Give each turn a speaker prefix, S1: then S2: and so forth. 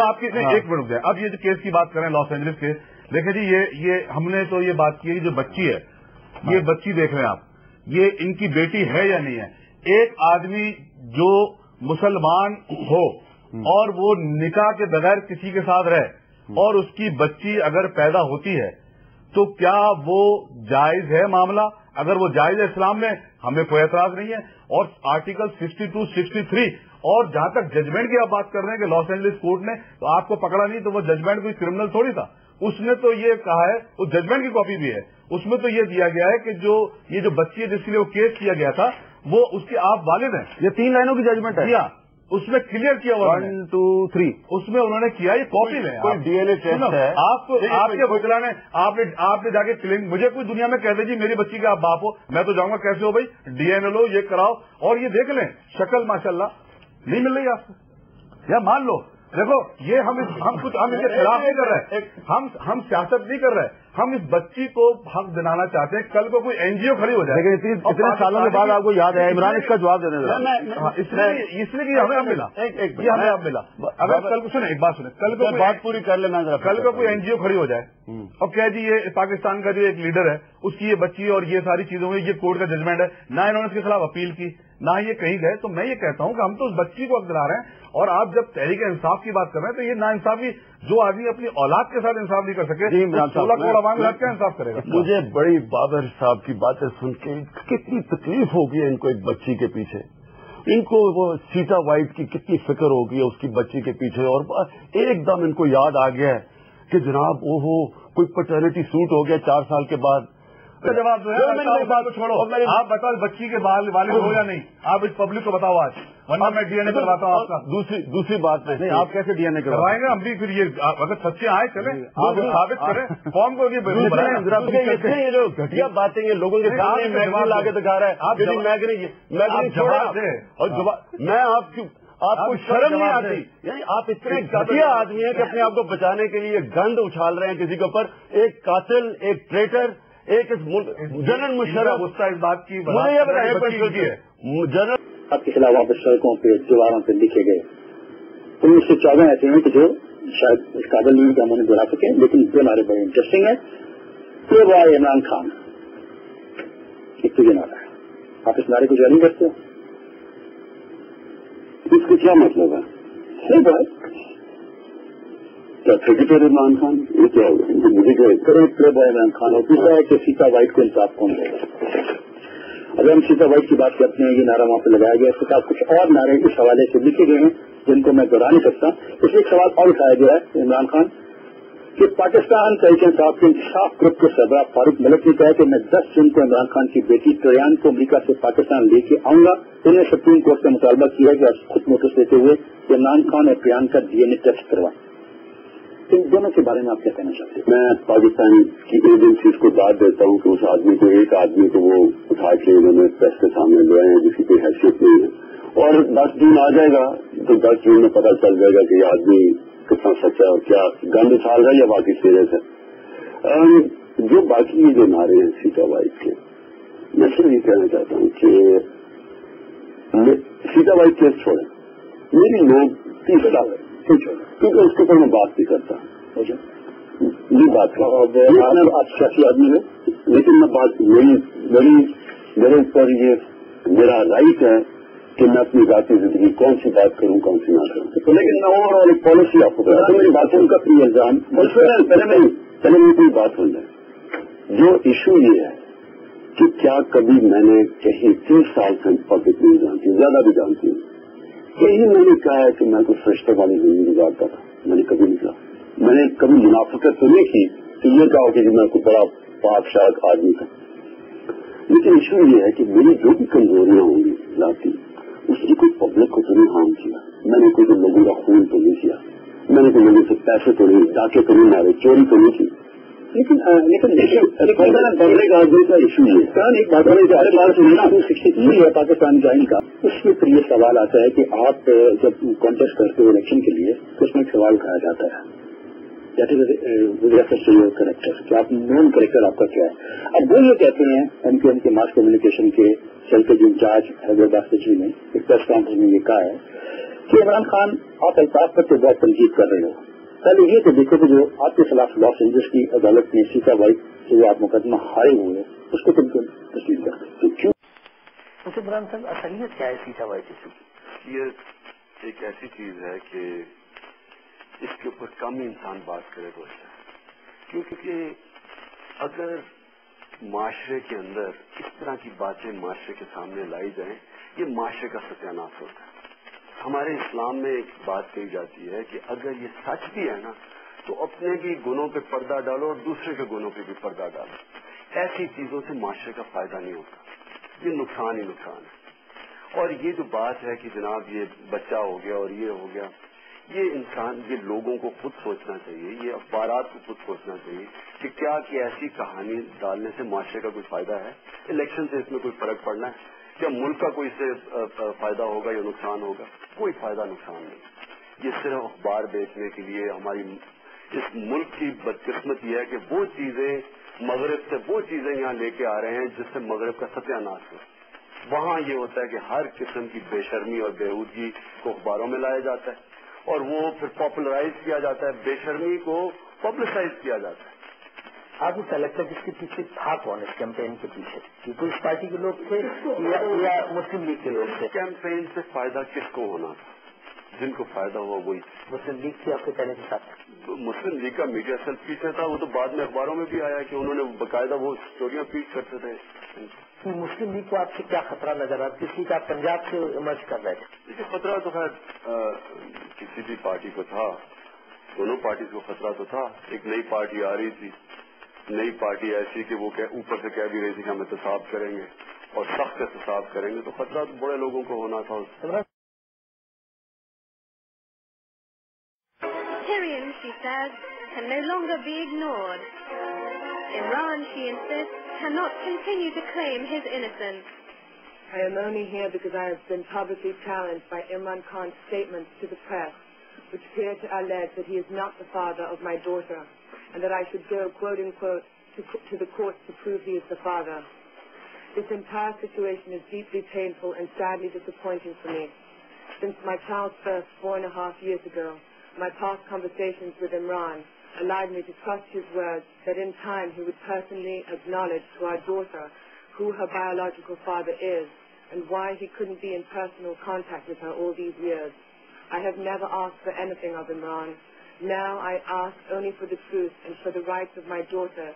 S1: آپ کی ایک منٹ ہے. اب یہ جو کیس کی بات کریں لاس اینجلس کے، دیکھیں جی یہ ہم نے تو یہ بات کی ہے جو بچی ہے، یہ بچی دیکھ رہے ہیں آپ، یہ ان کی بیٹی ہے یا نہیں ہے؟ ایک آدمی جو مسلمان ہو اور وہ نکاح کے بغیر کسی کے ساتھ رہے اور اس کی بچی اگر پیدا ہوتی ہے تو کیا وہ جائز ہے معاملہ؟ اگر وہ جائز ہے اسلام میں ہمیں کوئی اعتراض نہیں ہے. اور آرٹیکل 62, 63 اور جہاں تک ججمنٹ کی آپ بات کر رہے ہیں کہ لاس اینجلس کورٹ نے تو آپ کو پکڑا نہیں تو وہ ججمنٹ کوئی کرمنل تھوڑی تھا. اس نے تو یہ کہا ہے، اس ججمنٹ کی کاپی بھی ہے، اس میں تو یہ دیا گیا ہے کہ یہ جو بچی ہے جس کے لیے وہ کیس کیا گیا تھا وہ اس کے آپ والد ہیں.
S2: یہ 3 لائنوں کی ججمنٹ ہے.
S1: اس میں کلیئر کیا ہوا
S2: 1, 2, 3
S1: اس میں انہوں نے کیا. یہ کاپی میں
S2: ڈی این اے ٹیسٹ ہے.
S1: آپ کے وکلا نے آپ نے جا کے کلیم مجھے کوئی دنیا میں کہہ دے جی میری بچی کا آپ باپ ہو، میں تو جاؤں گا کیسے ہو بھائی، ڈی این اے لو، یہ کراؤ اور یہ دیکھ لیں شکل ماشاءاللہ نہیں مل رہی آپ کو، یا مان لو دیکھو یہ ہم اس کے خلاف نہیں کر رہے، ہم سیاست نہیں کر رہے، ہم اس بچی کو حق دلانا چاہتے ہیں. کل کو کوئی این جی او کھڑی ہو جائے.
S2: لیکن اتنے سالوں کے بعد آپ کو یاد ہے عمران اس کا جواب دینے
S1: لگا اس لیے کہ ہمیں اب ملا، یہ ہمیں اب ملا. اگر کل کو سنیں ایک بات سنیں، کل کو
S2: بات پوری کر لینا،
S1: کل کو کوئی این جی او کھڑی ہو جائے اور کہہ جی یہ پاکستان کا جو ایک لیڈر ہے اس کی یہ بچی اور یہ ساری چیزوں میں یہ کورٹ کا ججمنٹ ہے، نہ انہوں نے اس کے خلاف اپیل کی نہ یہ کہیں گئے، تو میں یہ کہتا ہوں کہ ہم تو اس بچی کو حق دلا رہے ہیں. اور آپ جب تحریک انصاف کی بات کر رہے ہیں تو یہ نا انصافی جو آدمی اپنی اولاد کے ساتھ انصاف نہیں کر سکے 16 کروڑ عوام کا کیا انصاف کرے گا؟
S2: مجھے بڑی بابر صاحب کی باتیں سن کے کتنی تکلیف ہوگی ان کو ایک بچی کے پیچھے، ان کو وہ سیتا وائٹ کی کتنی فکر ہوگی اس کی بچی کے پیچھے. اور ایک دم ان کو یاد آ گیا ہے کہ جناب کوئی پیٹرنٹی سوٹ ہو گیا 4 سال کے بعد.
S1: جواب دو ہے چھوڑو، آپ بتاؤ بچی کے والد ہو یا نہیں، آپ اس پبلک کو بتاؤ آج، ورنہ میں ڈی این اے کرواتا ہوں آپ کا.
S2: دوسری بات نہیں، آپ کیسے ڈی این اے
S1: کروائیں گے؟ ہم بھی پھر یہ اگر سچے آئے چلیں آپ ثابت کریں فارم کو.
S2: یہ جو گھٹیا باتیں یہ لوگوں کے سامنے میگزین لا کے دکھا رہا ہے، میں آپ کو شرم نہیں آتی؟ یعنی آپ اتنے گھٹیا آدمی ہیں کہ اپنے آپ کو بچانے کے لیے گند اچھال رہے ہیں کسی کے اوپر. ایک قاتل، ایک ٹریٹر، ایک جنرل مشرف
S1: اس بات کی
S2: مجھے یہ بتائیے جنرل
S3: آپ کے خلاف واپس سڑکوں پہ دیواروں پہ لکھے گئے 1914 ایسے ہیں کہ جو شاید اس قابل نہیں کہ ہم انہیں دہرا سکیں، لیکن جو ہمارے بڑے انٹرسٹنگ ہے. یہ وہ عمران خان ایک تجھے نعرہ ہے، آپ اس نعرے کو جاری کرتے ہو، اس کا کیا مطلب ہے؟ صرف ہے کیا کرکٹر عمران خان، یہ کیا ہوگا مجھے کلب ہے عمران خان، اور دوسرا ہے کہ سیتا وائٹ کو انصاف کون دے گا. اگر ہم سیتا وائٹ کی بات کرتے ہیں، یہ نعرہ وہاں پہ لگایا گیا، اس کے ساتھ کچھ اور نعرے اس حوالے سے لکھے گئے ہیں جن کو میں دہرا نہیں سکتا. اس لیے ایک سوال اور اٹھایا گیا ہے عمران خان کہ پاکستان تحریک انصاف کے انتخاب گروپ کے سربراہ فاروق ملک نے کہا کہ میں 10 جون کو عمران خان کی بیٹی ٹریان کو امریکہ سے پاکستان لے کے آؤں گا. انہوں نے سپریم کورٹ سے مطالبہ کیا ہے کہ خود نوٹس دیتے ہوئے عمران خان اور ٹریان کا ڈی این اے ٹیسٹ کروائیں. ان دونوں کے بارے میں آپ کیا کہنا چاہتے ہیں؟
S4: میں پاکستان کی ایجنسیز کو داد دیتا ہوں کہ اس آدمی کو، ایک آدمی کو وہ اٹھا کے انہوں نے پریس کے سامنے لے آئے ہیں جس کی کوئی حیثیت نہیں ہے، اور 10 جون آ جائے گا تو 10 جون میں پتہ چل جائے گا کہ یہ آدمی کتنا سچا ہے اور کیا گند اچھال رہا ہے یا باقی سیریس ہے. جو باقی یہ جو نعرے ہیں سیتا وائٹ کے، میں صرف یہ کہنا چاہتا ہوں کہ سیتا وائٹ کیس چھوڑیں، میری لوگ 30 سال ہے کیونکہ اس کے اوپر میں بات نہیں کرتا، یہ بات آپ سیاسی آدمی ہے، لیکن میں بات میرے اوپر یہ میرا رائٹ ہے کہ میں اپنی ذاتی زندگی کون سی بات کروں کون سی نہ کروں. لیکن میں اوور آل ایک پالیسی آپ کو بتا دوں، میری باتوں کا کوئی الزام پہلے میں کوئی بات ہو جائے. جو ایشو یہ ہے کہ کیا کبھی میں نے کہیں 30 سال سے پبلک نہیں جانتی، زیادہ بھی جانتی ہوں، کہیں میں نے کہا ہے کہ میں کوئی فرشتوں والی زندگی گزارتا تھا، میں نے کبھی نہیں کہا. میں نے کبھی منافقت تو نہیں کی کہ یہ کہا کہ میں کوئی بڑا پاک شاک آدمی تھا. لیکن ایشو یہ ہے کہ میری جو بھی کمزوریاں ہوں گی ذاتی، اس کی کوئی پبلک کو تو نہیں ہارم کیا. میں نے کوئی لوگوں کا خون تو نہیں کیا، میں نے کوئی لوگوں سے پیسے تو نہیں، ڈاکے تو نہیں مارے، چوری تو نہیں کی. لیکن پبلک آدمی کا ایشو یہ ایک بات ہے پاکستان جائن کا، اس میں پھر یہ سوال آتا ہے کہ آپ جب کانٹیسٹ کرتے ہو الیکشن کے لیے تو اس میں ایک سوال اٹھایا جاتا ہے کریکٹر کہ آپ نون کریکٹر آپ کا کیا ہے. اب وہ یہ کہتے ہیں ایم کے ماس کمیونیکیشن کے سیل کے جو انچارج حیدرآباد جی نے ایک پریس کانفرنس میں یہ کہا ہے
S3: کہ عمران خان آپ الطاف پر تو بہت تنقید کر رہے ہو. پہلے یہ تو دیکھو کہ جو آپ کے خلاف لاس اینجلس کی عدالت میں سیتا وائٹ سے جو آپ مقدمہ ہارے ہوئے اس کو تم تسلیم کرتے کیوں؟
S5: عمران صاحب اصلیت کیا ہے سیتا وائٹ ایشو کی؟
S2: یہ ایک ایسی چیز ہے کہ اس کے اوپر کم انسان بات کرے تو اچھا ہے، کیونکہ اگر معاشرے کے اندر اس طرح کی باتیں معاشرے کے سامنے لائی جائیں یہ معاشرے کا ستیہ ناش ہوتا ہے. ہمارے اسلام میں ایک بات کہی جاتی ہے کہ اگر یہ سچ بھی ہے نا تو اپنے بھی گناہوں پہ پردہ ڈالو اور دوسرے کے گناہوں پہ بھی پردہ ڈالو. ایسی چیزوں سے معاشرے کا فائدہ نہیں ہوتا، یہ نقصان ہی نقصان ہے. اور یہ جو بات ہے کہ جناب یہ بچہ ہو گیا اور یہ ہو گیا، یہ انسان یہ لوگوں کو خود سوچنا چاہیے، یہ اخبارات کو خود سوچنا چاہیے کہ کیا کہ ایسی کہانی ڈالنے سے معاشرے کا کوئی فائدہ ہے؟ الیکشن سے اس میں کوئی فرق پڑنا ہے؟ کیا ملک کا کوئی سے فائدہ ہوگا یا نقصان ہوگا؟ کوئی فائدہ نقصان نہیں. یہ صرف اخبار بیچنے کے لیے ہماری اس ملک کی بدقسمتی ہے کہ وہ چیزیں مغرب سے وہ چیزیں یہاں لے کے آ رہے ہیں جس سے مغرب کا ستیہ ناش ہو. وہاں یہ ہوتا ہے کہ ہر قسم کی بے شرمی اور بےہودگی کو اخباروں میں لایا جاتا ہے اور وہ پھر پاپولرائز کیا جاتا ہے، بے شرمی کو پبلسائز کیا جاتا ہے.
S5: آپ کو کیا لگتا ہے جس کے پیچھے تھا کون اس کیمپین کے پیچھے؟ پیپلز پارٹی کے لوگ تھے یا مسلم لیگ کے لوگ تھے؟
S2: کیمپین سے فائدہ کس کو ہونا تھا؟ جن کو فائدہ ہوا وہی.
S5: مسلم لیگ تھی آپ کے کہنے کے ساتھ؟
S2: مسلم لیگ کا میڈیا سیل پیچھے تھا، وہ تو بعد میں اخباروں میں بھی آیا کہ انہوں نے باقاعدہ وہ اسٹوریاں پیش کرتے تھے.
S5: مسلم لیگ کو آپ سے کیا خطرہ نظر آتا؟ کس لیگ آپ پنجاب سے ایمرج کر رہے تھے؟
S2: دیکھیے خطرہ تو خیر کسی بھی پارٹی کو تھا، دونوں پارٹیز کو خطرہ تو تھا. ایک نئی پارٹی آ رہی تھی، نئی پارٹی ایسی کہ وہ اوپر سے کہہ بھی رہی تھی کہ ہم احتساب کریں گے اور سخت احتساب کریں گے، تو خطرہ تو بڑے لوگوں کو ہونا تھا.
S6: Tyrion, she says, can no longer be ignored. Imran, she insists, cannot continue to claim his innocence.
S7: I am only here because I have been publicly challenged by Imran Khan's statements to the press, which appear to allege that he is not the father of my daughter, and that I should go, quote-unquote, to the courts to prove he is the father. This entire situation is deeply painful and sadly disappointing for me. Since my child's birth 4.5 years ago, my past conversations with Imran allowed me to trust his words that in time he would personally acknowledge to our daughter who her biological father is and why he couldn't be in personal contact with her all these years. I have never asked for anything of Imran. Now I ask only for the truth and for the rights of my daughter.